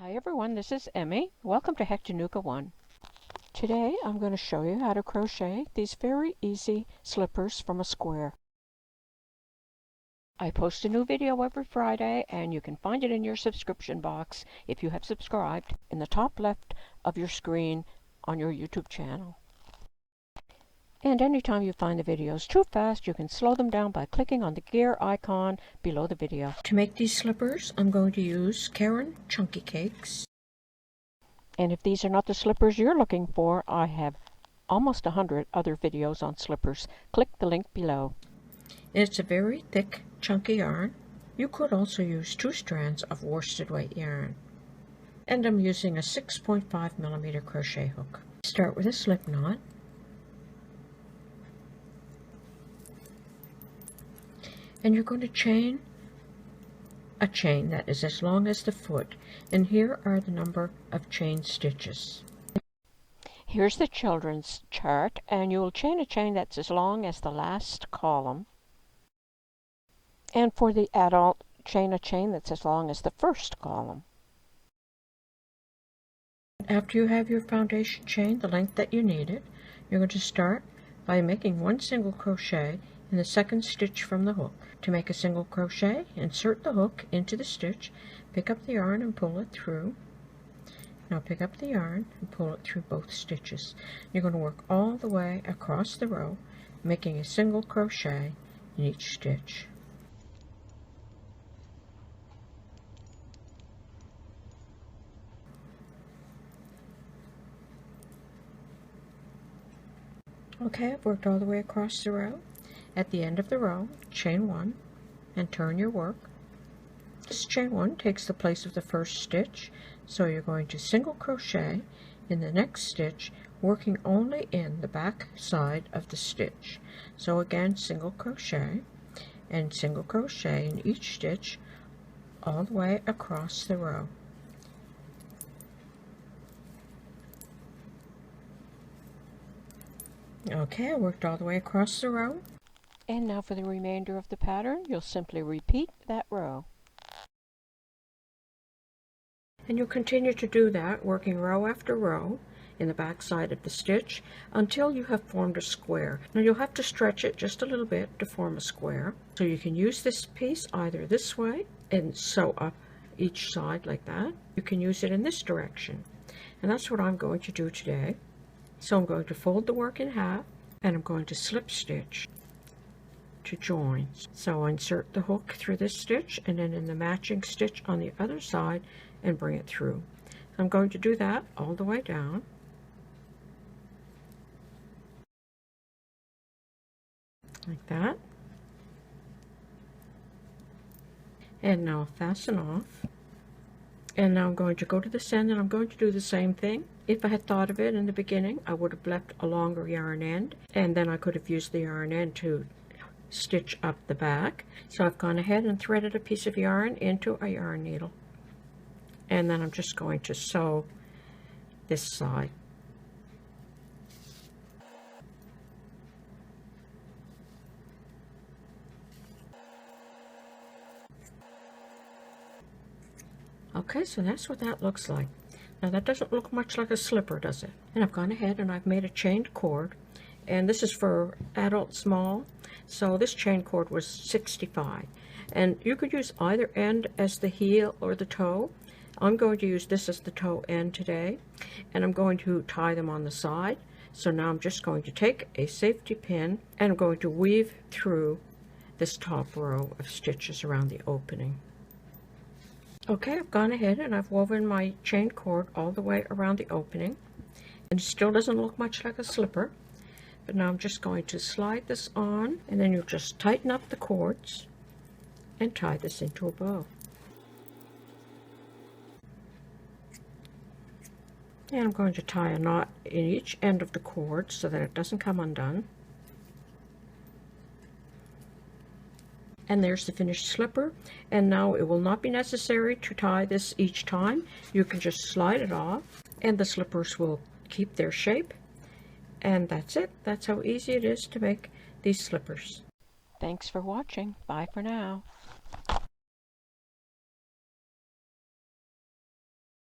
Hi everyone, this is Emmy. Welcome to Hectanuka 1. Today I'm going to show you how to crochet these very easy slippers from a square. I post a new video every Friday and you can find it in your subscription box if you have subscribed in the top left of your screen on your YouTube channel. And anytime you find the videos too fast, you can slow them down by clicking on the gear icon below the video. To make these slippers, I'm going to use Caron Chunky Cakes. And if these are not the slippers you're looking for, I have almost 100 other videos on slippers. Click the link below. It's a very thick, chunky yarn. You could also use 2 strands of worsted weight yarn. And I'm using a 6.5mm crochet hook. Start with a slip knot. And you're going to chain a chain that is as long as the foot, and here are the number of chain stitches. Here's the children's chart, and you'll chain a chain that's as long as the last column, and for the adult, chain a chain that's as long as the first column. After you have your foundation chain the length that you need it, you're going to start by making 1 single crochet in the 2nd stitch from the hook. To make a single crochet, insert the hook into the stitch, pick up the yarn and pull it through. Now pick up the yarn and pull it through both stitches. You're going to work all the way across the row, making a single crochet in each stitch. Okay, I've worked all the way across the row. At the end of the row, chain 1 and turn your work. This chain 1 takes the place of the first stitch, so you're going to single crochet in the next stitch, working only in the back side of the stitch. So again, single crochet and single crochet in each stitch all the way across the row. Okay, I worked all the way across the row. And now for the remainder of the pattern, you'll simply repeat that row. And you'll continue to do that, working row after row in the back side of the stitch until you have formed a square. Now you'll have to stretch it just a little bit to form a square. So you can use this piece either this way and sew up each side like that. You can use it in this direction. And that's what I'm going to do today. So I'm going to fold the work in half and I'm going to slip stitch to join. So insert the hook through this stitch and then in the matching stitch on the other side and bring it through. I'm going to do that all the way down. Like that. And now fasten off. And now I'm going to go to this end and I'm going to do the same thing. If I had thought of it in the beginning, I would have left a longer yarn end and then I could have used the yarn end to stitch up the back. So I've gone ahead and threaded a piece of yarn into a yarn needle. And then I'm just going to sew this side. Okay, so that's what that looks like. Now that doesn't look much like a slipper, does it? And I've gone ahead and I've made a chained cord. And this is for adult small. So this chain cord was 65. And you could use either end as the heel or the toe. I'm going to use this as the toe end today. And I'm going to tie them on the side. So now I'm just going to take a safety pin and I'm going to weave through this top row of stitches around the opening. Okay, I've gone ahead and I've woven my chain cord all the way around the opening. And it still doesn't look much like a slipper. But now I'm just going to slide this on, and then you'll just tighten up the cords and tie this into a bow. And I'm going to tie a knot in each end of the cord so that it doesn't come undone. And there's the finished slipper. And now it will not be necessary to tie this each time. You can just slide it off, and the slippers will keep their shape. And that's it. That's how easy it is to make these slippers. Thanks for watching. Bye for now.